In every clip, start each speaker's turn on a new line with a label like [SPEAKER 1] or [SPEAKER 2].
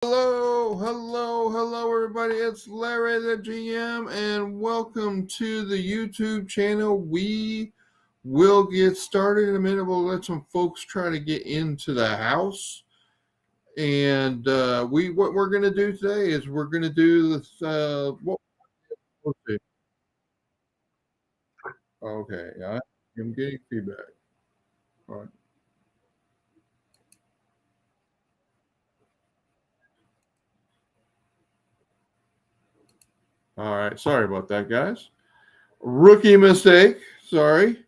[SPEAKER 1] Hello, everybody. It's Larry the GM, and welcome to the YouTube channel. We will get started in a minute. We'll let some folks try to get into the house. And what we're going to do today is we're going to do this. Let's see. Okay, I am getting feedback. All right. All right. Sorry about that, guys. Rookie mistake. Sorry.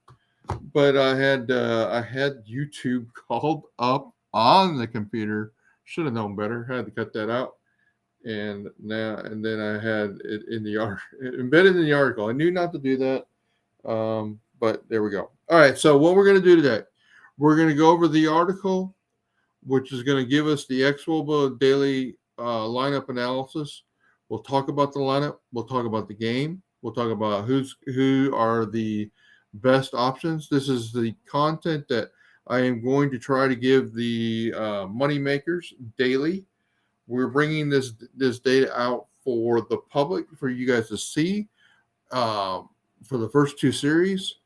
[SPEAKER 1] But I had YouTube called up on the computer. Should have known better. Had to cut that out. And then I had it in the embedded in the article. I knew not to do that. But there we go. All right. So what we're going to do today, we're going to go over the article, which is going to give us the XWOBA daily lineup analysis. We'll talk about the lineup. We'll talk about the game. We'll talk about who are the best options. This is the content that I am going to try to give the MoneyMakers daily. We're bringing this data out for the public for you guys to see for the first two series.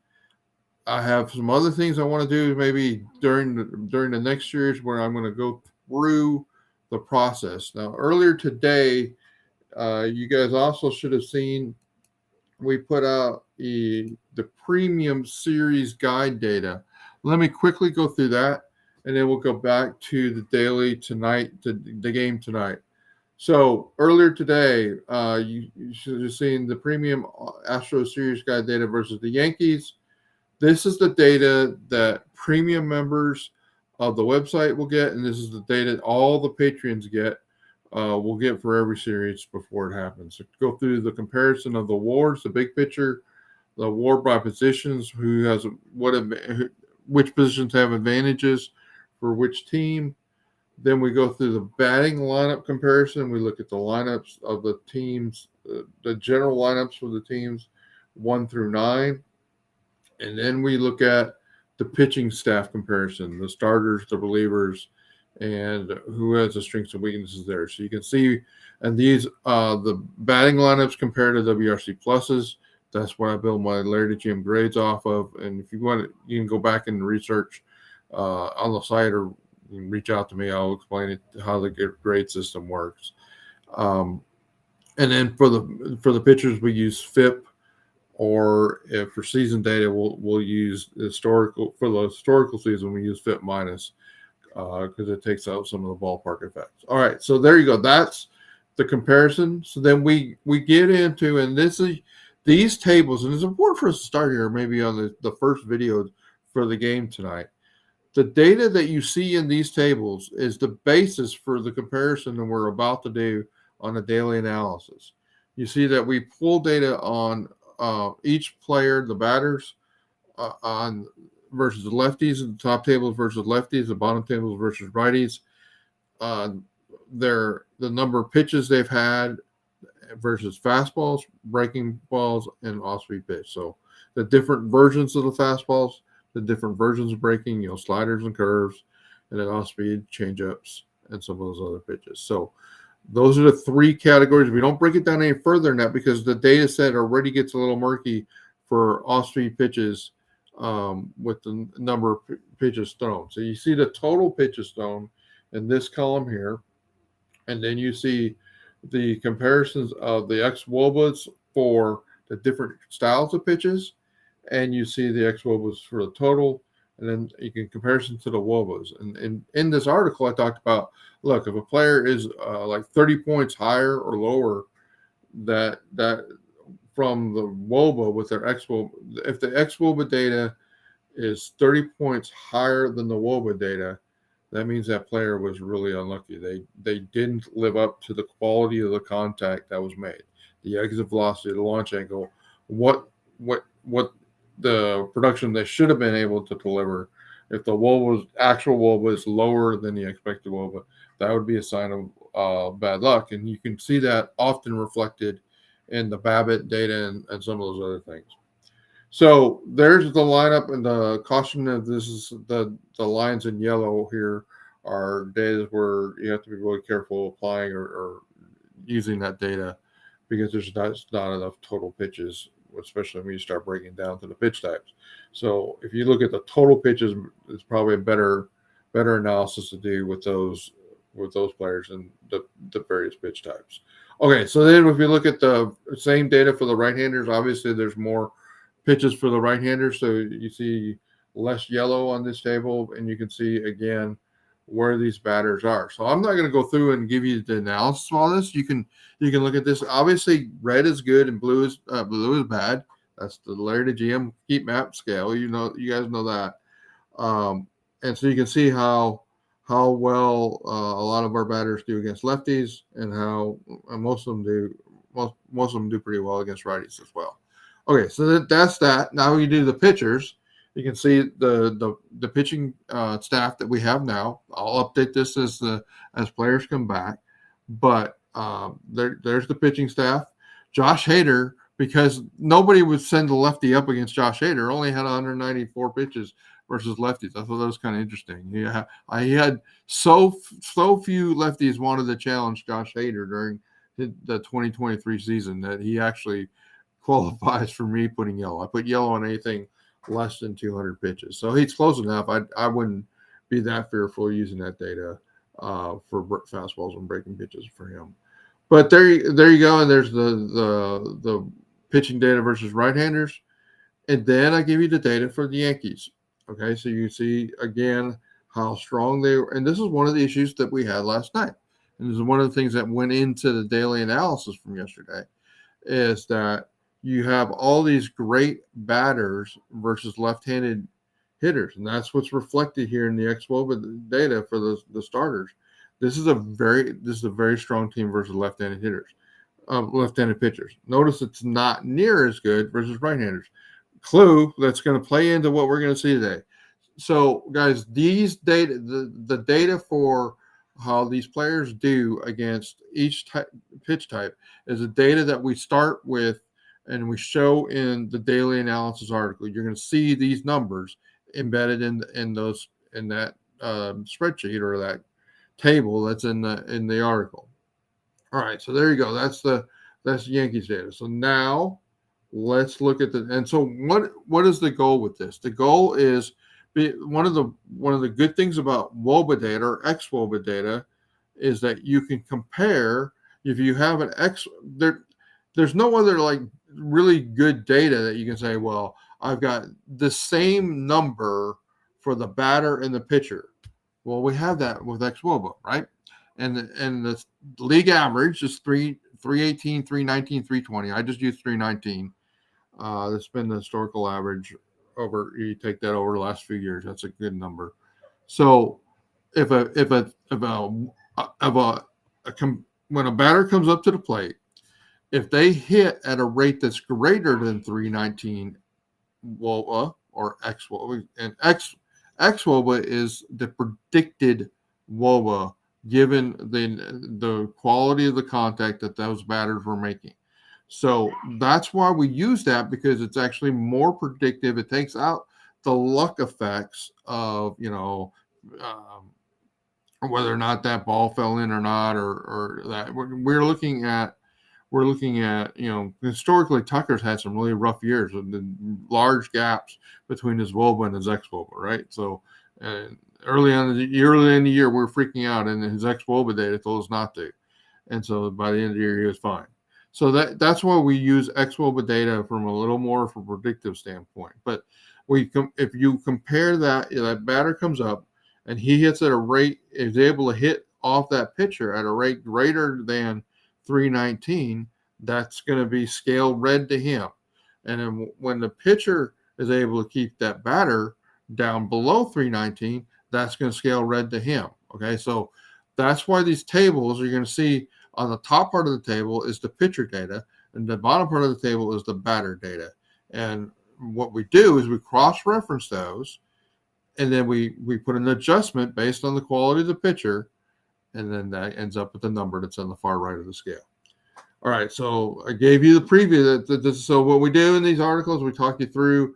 [SPEAKER 1] I have some other things I want to do maybe during the next series where I'm going to go through the process. Now, earlier today, you guys also should have seen we put out the premium series guide data. Let me quickly go through that, and then we'll go back to the daily tonight, to the game tonight. So earlier today, you should have seen the premium Astros series guide data versus the Yankees. This is the data that premium members of the website will get, and this is the data all the patrons get. Will get for every series before it happens. So go through the comparison of the wars, the big picture, the war by positions, who has which positions have advantages for which team. Then we go through the batting lineup comparison. We look at the lineups of the teams, the general lineups for the teams 1 through 9. And then we look at the pitching staff comparison, the starters, the relievers, and who has the strengths and weaknesses there. So you can see, and these the batting lineups compared to WRC pluses. That's what I build my LarryTheGM grades off of. And if you want, you can go back and research on the site, or you can reach out to me. I'll explain it how the grade system works. And then for the pitchers, we use FIP, or if for season data, we'll use historical. For the historical season, we use FIP minus, because it takes out some of the ballpark effects. All right, so there you go. That's the comparison. So then we get into, and this is these tables, and it's important for us to start here, maybe on the first video for the game tonight. The data that you see in these tables is the basis for the comparison that we're about to do on a daily analysis. You see that we pull data on each player, the batters, on versus the lefties, the top tables versus lefties, the bottom tables versus righties, the number of pitches they've had versus fastballs, breaking balls, and off-speed pitch. So the different versions of the fastballs, the different versions of breaking, sliders and curves, and then off-speed, changeups, and some of those other pitches. So those are the three categories. We don't break it down any further than that because the data set already gets a little murky for off-speed pitches with the number of pitches thrown. So you see the total pitches thrown in this column here, and then you see the comparisons of the XWOBAs for the different styles of pitches, and you see the XWOBAs for the total, and then you can comparison to the WOBAs. And in this article, I talked about, look, if a player is like 30 points higher or lower, that from the WOBA with their XWOBA, if the XWOBA data is 30 points higher than the WOBA data, that means that player was really unlucky. They didn't live up to the quality of the contact that was made, the exit velocity, the launch angle, what the production they should have been able to deliver. If the actual WOBA is lower than the expected WOBA, that would be a sign of bad luck. And you can see that often reflected in the BABIP data and some of those other things. So there's the lineup, and the caution of this is the lines in yellow here are days where you have to be really careful applying or using that data because there's not enough total pitches, especially when you start breaking down to the pitch types. So if you look at the total pitches, it's probably a better analysis to do with those players and the various pitch types. Okay, so then if you look at the same data for the right-handers, obviously there's more pitches for the right-handers, so you see less yellow on this table, and you can see again where these batters are. So I'm not going to go through and give you the analysis of all this. You can look at this. Obviously, red is good and blue is bad. That's the LarryTheGM heat map scale. You guys know that. And so you can see how well a lot of our batters do against lefties, and how most of them do pretty well against righties as well. Okay, so that's that. Now we do the pitchers. You can see the pitching staff that we have now. I'll update this as players come back, but there's the pitching staff. Josh Hader, because nobody would send a lefty up against Josh Hader, only had 194 pitches versus lefties. I thought that was kind of interesting. He had so few lefties wanted to challenge Josh Hader during the 2023 season that he actually qualifies for me putting yellow. I put yellow on anything less than 200 pitches. So he's close enough. I wouldn't be that fearful using that data for fastballs and breaking pitches for him. But there you go. And there's the pitching data versus right-handers. And then I give you the data for the Yankees. Okay, so you see again how strong they were. And this is one of the issues that we had last night. And this is one of the things that went into the daily analysis from yesterday, is that you have all these great batters versus left-handed hitters, and that's what's reflected here in the xwOBA data for the starters. This is a very strong team versus left-handed hitters, left-handed pitchers. Notice it's not near as good versus right-handers. Clue that's going to play into what we're going to see today. So, guys, these data, the data for how these players do against each pitch type is the data that we start with and we show in the daily analysis article. You're going to see these numbers embedded in that spreadsheet or that table that's in the article. All right, so there you go. That's Yankees data. So now let's look at and so what is the goal with this? The goal is one of the good things about wOBA data or xwOBA data is that you can compare. If you have an there's no other like really good data that you can say, well, I've got the same number for the batter and the pitcher. Well, we have that with xwOBA, right? And the league average is 318, 319, 320. I just used 319. That's been the historical average over. You take that over the last few years. That's a good number. So when a batter comes up to the plate, if they hit at a rate that's greater than 319 wOBA or xwOBA, and xwOBA is the predicted wOBA given the quality of the contact that those batters were making. So that's why we use that, because it's actually more predictive. It takes out the luck effects of, whether or not that ball fell in or not, or that we're looking at, historically Tucker's had some really rough years with the large gaps between his wOBA and his xwOBA, right? So early in the year, we were freaking out, and his xwOBA data told us not to. And so by the end of the year, he was fine. So that's why we use xwOBA data from a little more from a predictive standpoint. But if you compare that batter comes up and he hits at a rate, is able to hit off that pitcher at a rate greater than 319, that's going to be scale red to him. And then when the pitcher is able to keep that batter down below 319, that's going to scale red to him. Okay, so that's why these tables, you're going to see on the top part of the table is the pitcher data, and the bottom part of the table is the batter data. And what we do is we cross-reference those, and then we put an adjustment based on the quality of the pitcher, and then that ends up with the number that's on the far right of the scale. All right, so I gave you the preview. So what we do in these articles, we talk you through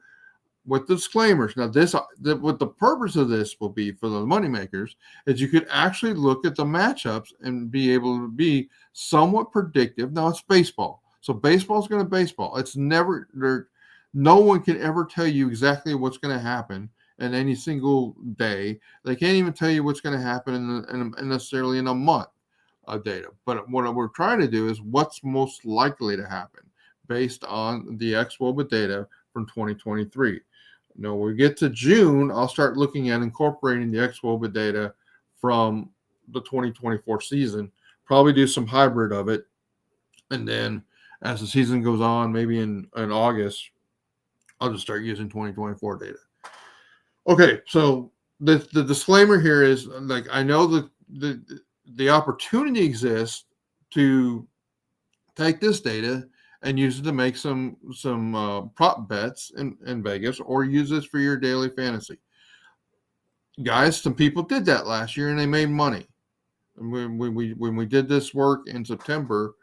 [SPEAKER 1] with disclaimers. Now, what the purpose of this will be for the moneymakers is you could actually look at the matchups and be able to be somewhat predictive. Now, it's baseball, so baseball is going to baseball. It's never there. No one can ever tell you exactly what's going to happen in any single day. They can't even tell you what's going to happen in necessarily in a month of data. But what we're trying to do is what's most likely to happen based on the xWOBA data from 2023. Now, when we get to June, I'll start looking at incorporating the xWOBA data from the 2024 season, probably do some hybrid of it. And then as the season goes on, maybe in August, I'll just start using 2024 data. Okay, so the disclaimer here is, like, I know that the opportunity exists to take this data and use it to make some prop bets in Vegas, or use this for your daily fantasy. Guys, some people did that last year and they made money. And when we did this work in September,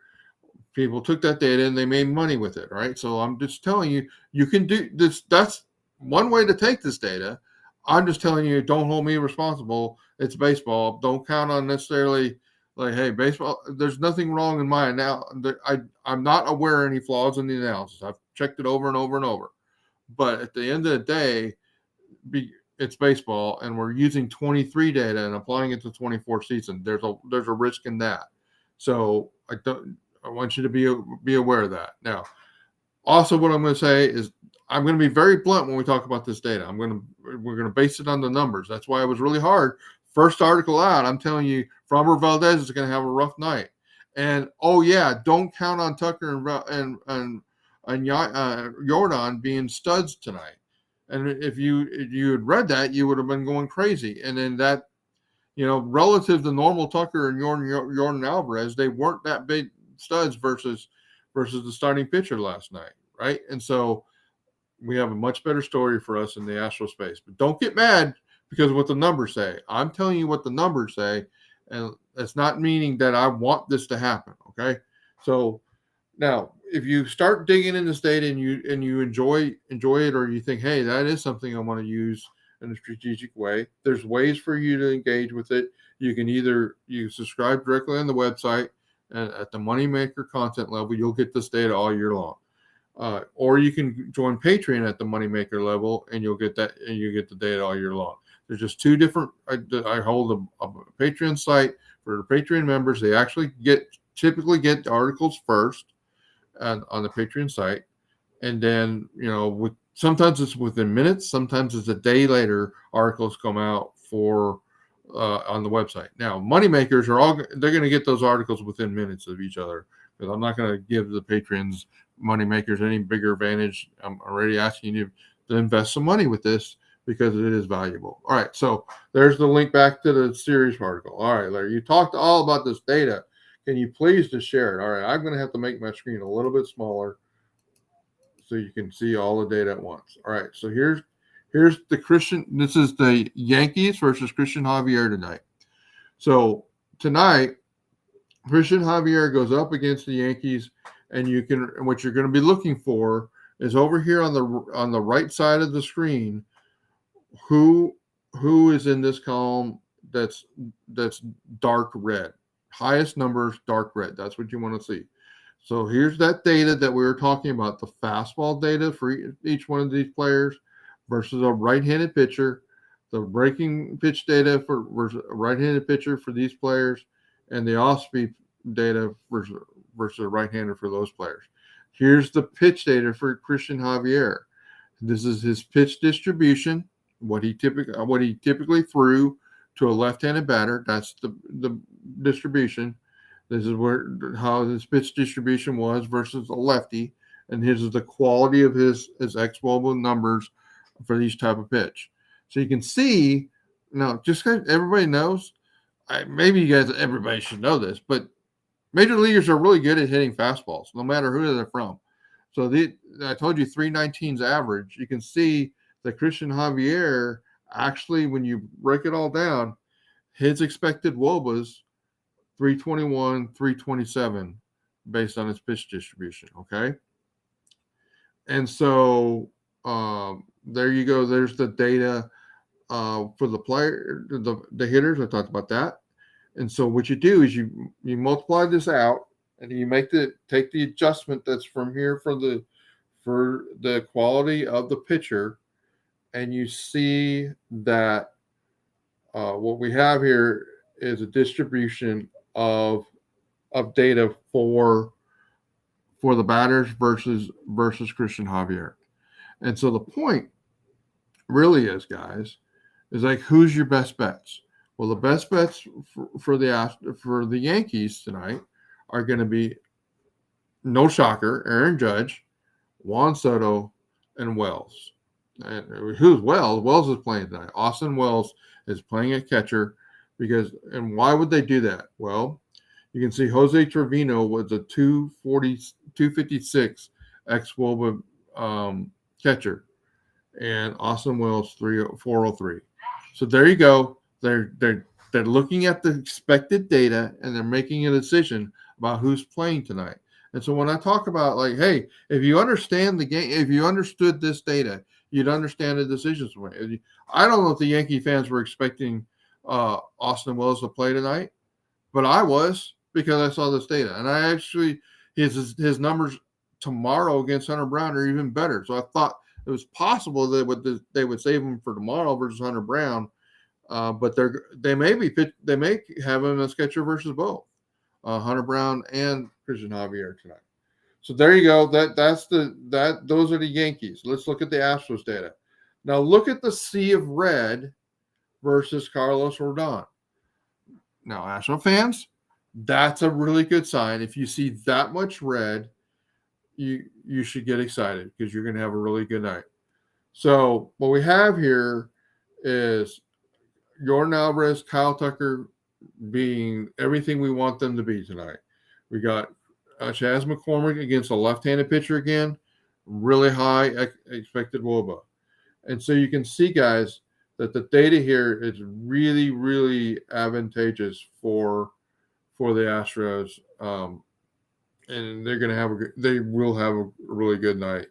[SPEAKER 1] people took that data and they made money with it, right? So I'm just telling you, you can do this. That's one way to take this data. I'm just telling you, don't hold me responsible. It's baseball. Don't count on necessarily like, hey, baseball, there's nothing wrong in my analysis. I'm not aware of any flaws in the analysis. I've checked it over and over and over. But at the end of the day, it's baseball, and we're using 23 data and applying it to 24 season. There's a risk in that. So I want you to be aware of that. Now, also what I'm going to say is I'm going to be very blunt when we talk about this data. We're going to base it on the numbers. That's why it was really hard. First article out, I'm telling you, Framber Valdez is going to have a rough night. And oh yeah, don't count on Tucker and Jordan being studs tonight. And if you had read that, you would have been going crazy. And then that, relative to normal Tucker and Jordan Alvarez, they weren't that big studs versus the starting pitcher last night, right? And so we have a much better story for us in the Astros space. But don't get mad because of what the numbers say. I'm telling you what the numbers say, and that's not meaning that I want this to happen, okay? So now, if you start digging in this data and you enjoy it, or you think, hey, that is something I want to use in a strategic way, there's ways for you to engage with it. You can either subscribe directly on the website, and at the MoneyMaker content level, you'll get this data all year long. Or you can join Patreon at the MoneyMaker level, and you'll get that, and you get the data all year long. There's just two different. I hold a Patreon site for the Patreon members. They actually typically get the articles first on the Patreon site, and then sometimes it's within minutes, sometimes it's a day later. Articles come out for on the website. Now, moneymakers they're going to get those articles within minutes of each other, because I'm not going to give the patrons moneymakers any bigger advantage. I'm already asking you to invest some money with this because it is valuable. All right, so there's the link back to the series article. All right, Larry, you talked all about this data. Can you please just share it? All right, I'm going to have to make my screen a little bit smaller so you can see all the data at once. All right, so here's the Christian. This is the Yankees versus Christian Javier tonight. So tonight, Christian Javier goes up against the Yankees, and what you're going to be looking for is over here on the right side of the screen, who is in this column that's dark red. Highest numbers, dark red. That's what you want to see. So here's that data that we were talking about, the fastball data for each one of these players versus a right-handed pitcher, the breaking pitch data versus a right-handed pitcher for these players, and the off-speed data versus a right-hander for those players. Here's the pitch data for Christian Javier. This is his pitch distribution, what he typically threw to a left-handed batter. That's the distribution. This is how his pitch distribution was versus a lefty, and his is the quality of his xWOBA numbers for each type of pitch. So you can see now, just everybody knows. Everybody should know this, but major leaguers are really good at hitting fastballs, no matter who they're from. So I told you 319's average. You can see that Christian Javier actually, when you break it all down, his expected WOBAs 321, 327 based on his pitch distribution. Okay. And so There you go. There's the data for the player, the hitters. I talked about that. And so what you do is you multiply this out, and you take the adjustment that's from here for the quality of the pitcher, and you see that what we have here is a distribution of data for the batters versus Christian Javier. And so the point really is, guys, is like, who's your best bets? Well, the best bets for the Yankees tonight are going to be, no shocker, Aaron Judge, Juan Soto, and Wells. And who's Wells? Wells is playing tonight. Austin Wells is playing at catcher and why would they do that? Well, you can see Jose Trevino was a 256 ex-Woba catcher, and Austin Wells 403. So there you go. They're looking at the expected data, and they're making a decision about who's playing tonight. And so when I talk about, like, hey, if you understand the game, if you understood this data, you'd understand the decisions. I don't know if the Yankee fans were expecting Austin Wells to play tonight, but I was, because I saw this data. And I actually, his numbers tomorrow against Hunter Brown are even better. So I thought it was possible that they would save him for tomorrow versus Hunter Brown. But they may have him as catcher versus both Hunter Brown and Christian Javier tonight. So there you go. Those are the Yankees. Let's look at the Astros data. Now look at the sea of red versus Carlos Rodon. Now, Astros fans, that's a really good sign. If you see that much red, you should get excited, because you're going to have a really good night. So what we have here is Yordan Alvarez, Kyle Tucker being everything we want them to be tonight. We got Chas McCormick against a left-handed pitcher again, really high expected WOBA. And so you can see, guys, that the data here is really, really advantageous for the Astros, and they will have a really good night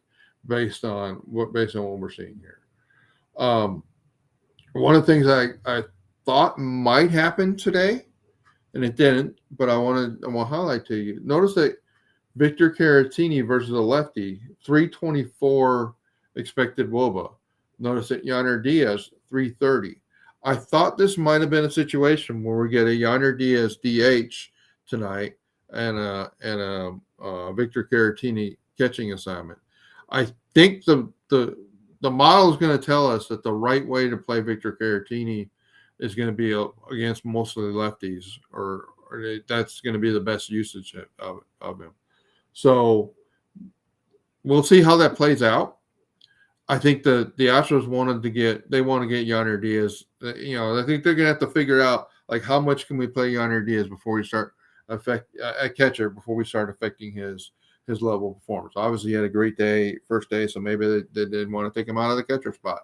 [SPEAKER 1] based on what we're seeing here. One of the things I thought might happen today, and it didn't, but I want to highlight to you. Notice that Victor Caratini versus a lefty, 324 expected WOBA. Notice that Yainer Diaz, 330. I thought this might have been a situation where we get a Yainer Diaz DH tonight and a Victor Caratini catching assignment. I think the model is going to tell us that the right way to play Victor Caratini is going to be against mostly lefties, or that's going to be the best usage of him. So we'll see how that plays out. I think the Astros want to get Yainer Diaz. I think they're going to have to figure out, like, how much can we play Yainer Diaz before we start a catcher, before we start affecting his level of performance. Obviously, he had a great first day, so maybe they didn't want to take him out of the catcher spot.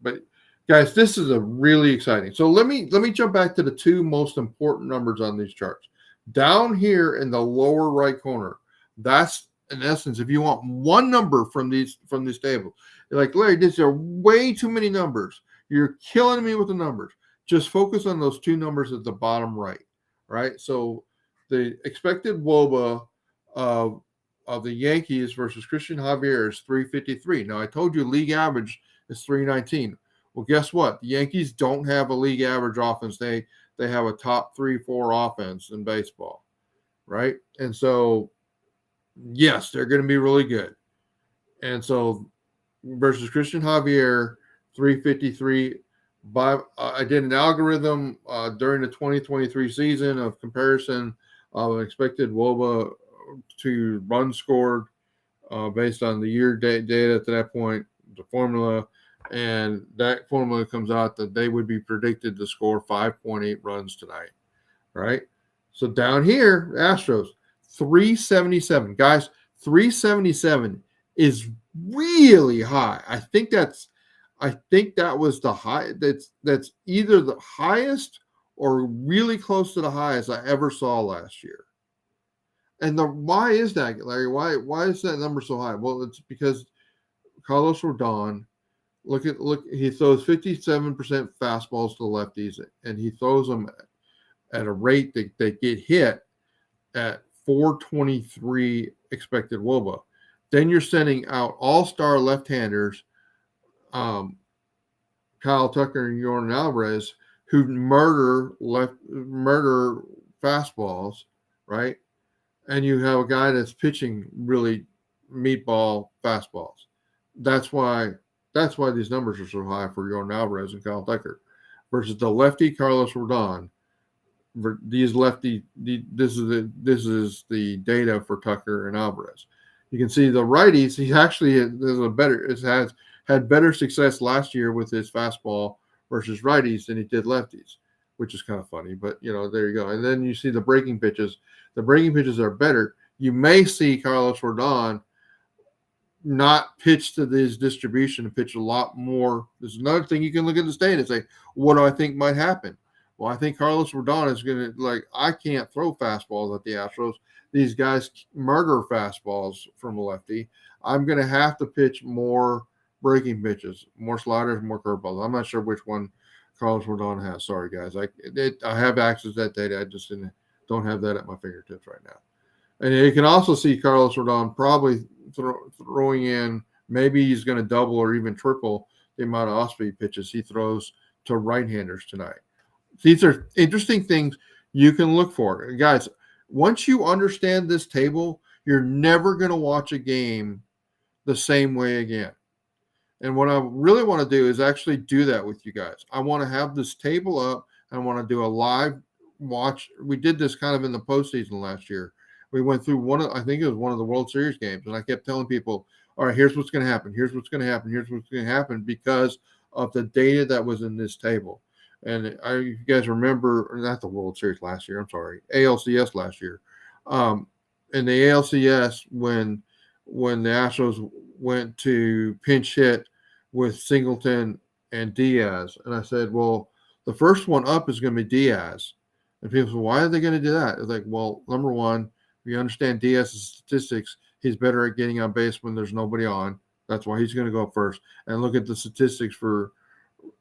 [SPEAKER 1] But guys, this is a really exciting. So let me jump back to the two most important numbers on these charts. Down here in the lower right corner, that's, in essence, if you want one number from these tables, you're like, Larry, these are way too many numbers. You're killing me with the numbers. Just focus on those two numbers at the bottom right? So the expected WOBA of the Yankees versus Christian Javier is 353. Now, I told you league average is 319. Well, guess what? The Yankees don't have a league average offense. They have a top 3-4 offense in baseball, right? And so, yes, they're going to be really good. And so versus Christian Javier, 353. I did an algorithm during the 2023 season of comparison of expected WOBA to runs scored based on the year data to that point, the formula, and that formula comes out that they would be predicted to score 5.8 runs tonight, right? So down here, Astros, 377. Guys, 377 is really high. I think that was the high. That's either the highest or really close to the highest I ever saw last year. And why is that, Larry? Why is that number so high? Well, it's because Carlos Rodon. Look, he throws 57% fastballs to lefties, and he throws them at a rate that they get hit at 423 expected WOBA. Then you're sending out all-star left-handers, Kyle Tucker and Yordan Alvarez, who murder fastballs, right? And you have a guy that's pitching really meatball fastballs. That's why these numbers are so high for Yordan Alvarez and Kyle Tucker versus the lefty Carlos Rodon. This is the data for Tucker and Alvarez. You can see the righties. He actually has had better success last year with his fastball versus righties than he did lefties, which is kind of funny. But there you go. And then you see the breaking pitches. The breaking pitches are better. You may see Carlos Rodon not pitch to this distribution and pitch a lot more. There's another thing you can look at the state and say, what do I think might happen? Well, I think Carlos Rodon is going to, I can't throw fastballs at the Astros. These guys murder fastballs from a lefty. I'm going to have to pitch more breaking pitches, more sliders, more curveballs. I'm not sure which one Carlos Rodon has. Sorry, guys. I have access to that data. I just don't have that at my fingertips right now. And you can also see Carlos Rodon probably throwing in, maybe he's going to double or even triple the amount of off-speed pitches he throws to right-handers tonight. These are interesting things you can look for. And guys, once you understand this table, you're never going to watch a game the same way again. And what I really want to do is actually do that with you guys. I want to have this table up. I want to do a live watch. We did this kind of in the postseason last year. We went through I think it was one of the World Series games, and I kept telling people, all right, here's what's going to happen. Here's what's going to happen. Here's what's going to happen because of the data that was in this table. And you guys remember, not the World Series last year, I'm sorry, ALCS last year. In the ALCS, when the Astros went to pinch hit with Singleton and Diaz, and I said, well, the first one up is going to be Diaz. And people said, why are they going to do that? It's like, well, number one, we understand Diaz's statistics. He's better at getting on base when there's nobody on. That's why he's going to go first. And look at the statistics for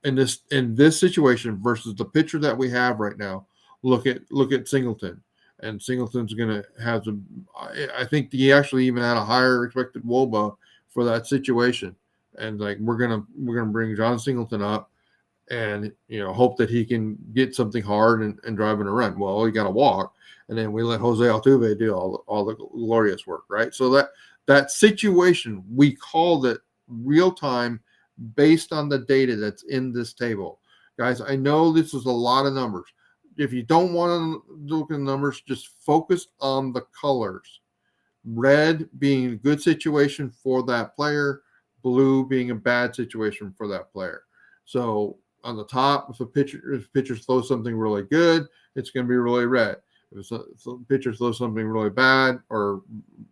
[SPEAKER 1] in this situation versus the pitcher that we have right now. Look at Singleton, and Singleton's going to have I think he actually even had a higher expected WOBA for that situation. And we're gonna bring John Singleton up, and hope that he can get something hard and drive in a run. Well, he got to walk, and then we let Jose Altuve do all the glorious work, right? So that situation, we called it real time based on the data that's in this table. Guys, I know this is a lot of numbers. If you don't want to look at the numbers, just focus on the colors. Red being a good situation for that player, blue being a bad situation for that player. So on the top, if pitcher throws something really good, it's going to be really red. If a pitcher throws something really bad or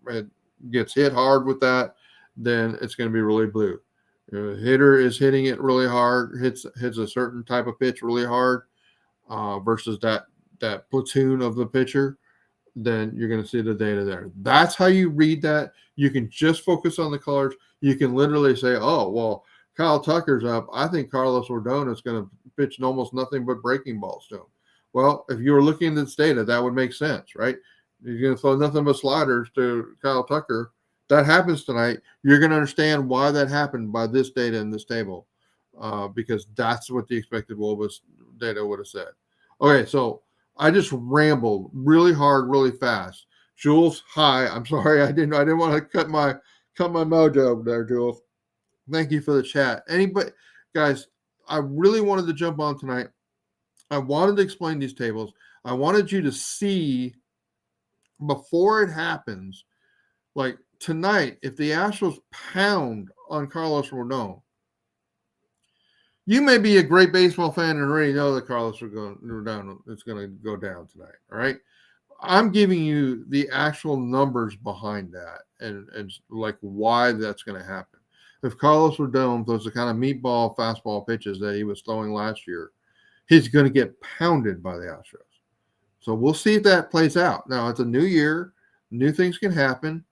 [SPEAKER 1] it gets hit hard with that, then it's going to be really blue. If a hitter is hitting it really hard, hits a certain type of pitch really hard versus that platoon of the pitcher, then you're going to see the data there. That's how you read that. You can just focus on the colors. You can literally say, oh, well, Kyle Tucker's up. I think Carlos Rodon is going to pitch almost nothing but breaking balls to him. Well, if you were looking at this data, that would make sense, right? You're going to throw nothing but sliders to Kyle Tucker. That happens tonight. You're going to understand why that happened by this data in this table because that's what the expected WOBA data would have said. Okay, so I just rambled really hard, really fast. Jules, hi. I'm sorry. I didn't want to cut my mojo there, Jules. Thank you for the chat. Anybody, guys, I really wanted to jump on tonight. I wanted to explain these tables. I wanted you to see before it happens, like tonight, if the Astros pound on Carlos Rodon, you may be a great baseball fan and already know that Carlos Rodon is going to go down tonight. All right. I'm giving you the actual numbers behind that and like why that's going to happen. If Carlos Rodon throws the kind of meatball fastball pitches that he was throwing last year, he's going to get pounded by the Astros. So we'll see if that plays out. Now it's a new year, new things can happen.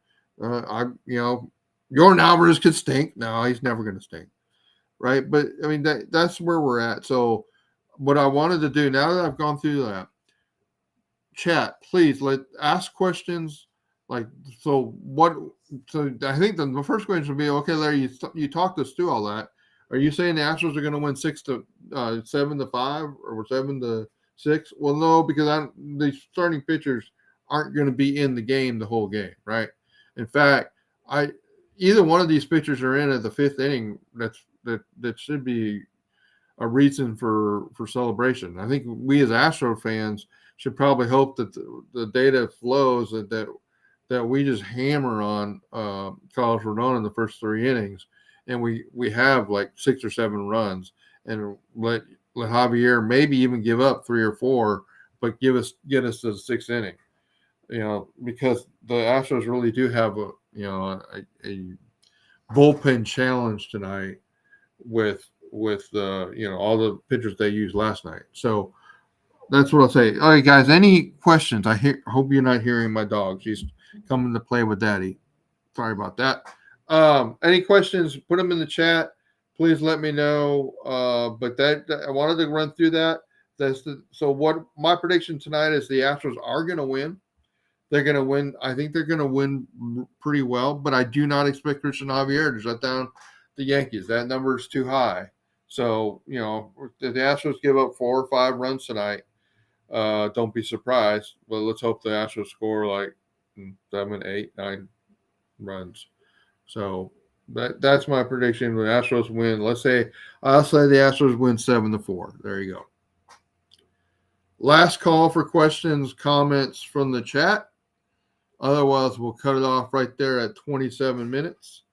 [SPEAKER 1] Jordan Alvarez could stink. No, he's never going to stink, right? But I mean, that's where we're at. So, what I wanted to do now that I've gone through that, chat, please ask questions. Like, so what? So I think the first question would be, okay, Larry, you talked us through all that. Are you saying the Astros are going to win 7-5 or 7-6? Well, no, because the starting pitchers aren't going to be in the game the whole game, right? In fact, I either one of these pitchers are in at the fifth inning. That should be a reason for celebration. I think we as Astro fans should probably hope that the data flows that we just hammer on Carlos Rodon in the first three innings, and we have like 6 or 7 runs, and let Javier maybe even give up 3 or 4, but get us to the sixth inning. Because the Astros really do have a bullpen challenge tonight with all the pitchers they used last night. So that's what I'll say. All right, guys. Any questions? I hope you're not hearing my dog. She's coming to play with Daddy. Sorry about that. Any questions? Put them in the chat. Please let me know. But I wanted to run through that. So what my prediction tonight is the Astros are going to win. They're going to win. I think they're going to win pretty well, but I do not expect Christian Javier to shut down the Yankees. That number is too high. So, if the Astros give up 4 or 5 runs tonight, don't be surprised. But let's hope the Astros score like 7, 8, 9 runs. So that's my prediction. The Astros win. I'll say the Astros win 7-4. There you go. Last call for questions, comments from the chat. Otherwise, we'll cut it off right there at 27 minutes.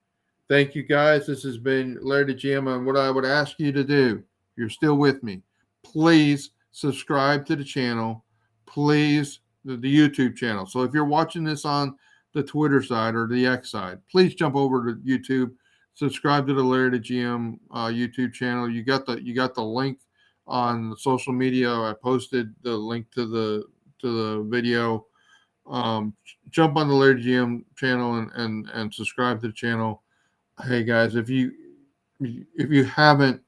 [SPEAKER 1] Thank you, guys. This has been LarryTheGM, and what I would ask you to do, if you're still with me, please subscribe to the channel. Please, the YouTube channel. So if you're watching this on the Twitter side or the X side, please jump over to YouTube, subscribe to the LarryTheGM YouTube channel. You got the link on the social media. I posted the link to the video. Jump on the LarryTheGM channel and subscribe to the channel. Hey guys, if you haven't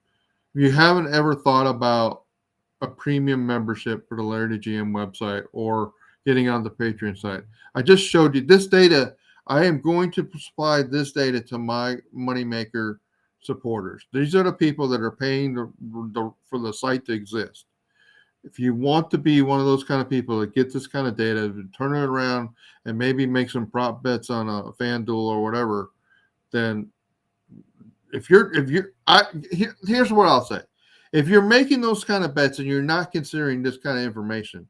[SPEAKER 1] ever thought about a premium membership for the LarryTheGM website or getting on the Patreon site, I just showed you this data. I am going to supply this data to my MoneyMaker supporters. These are the people that are paying for the site to exist. If you want to be one of those kind of people that get this kind of data, turn it around and maybe make some prop bets on a FanDuel or whatever, then here's what I'll say. If you're making those kind of bets and you're not considering this kind of information,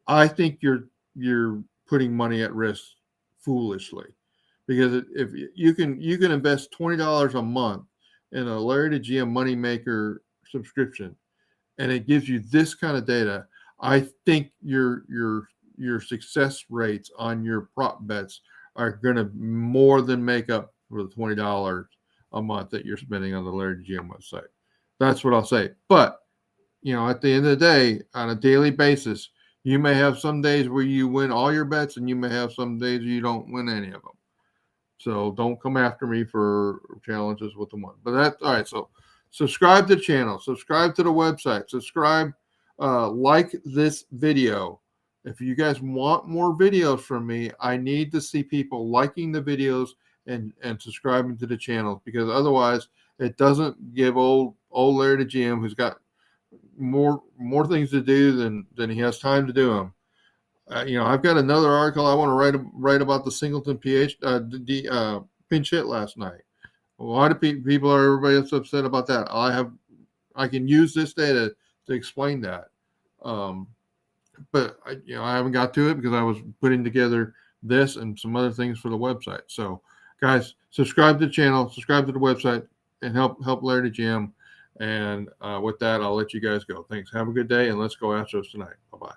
[SPEAKER 1] I think you're putting money at risk foolishly. Because if you can invest $20 a month in a LarryTheGM MoneyMaker subscription, and it gives you this kind of data, I think your success rates on your prop bets are going to more than make up for the $20 a month that you're spending on the LarryTheGM website. That's what I'll say. But, at the end of the day, on a daily basis, you may have some days where you win all your bets, and you may have some days you don't win any of them. So don't come after me for challenges with the one. But that's all right. So subscribe to the channel, subscribe to the website, subscribe, like this video. If you guys want more videos from me, I need to see people liking the videos and subscribing to the channel, because otherwise it doesn't give old LarryTheGM, who's got more things to do than he has time to do them. I've got another article I want to write about the Singleton pinch hit last night. A lot of people are everybody's upset about that. I can use this data to explain that. But I haven't got to it because I was putting together this and some other things for the website. So guys, subscribe to the channel, subscribe to the website, and help LarryTheGM. And with that, I'll let you guys go. Thanks. Have a good day, and let's go Astros tonight. Bye-bye.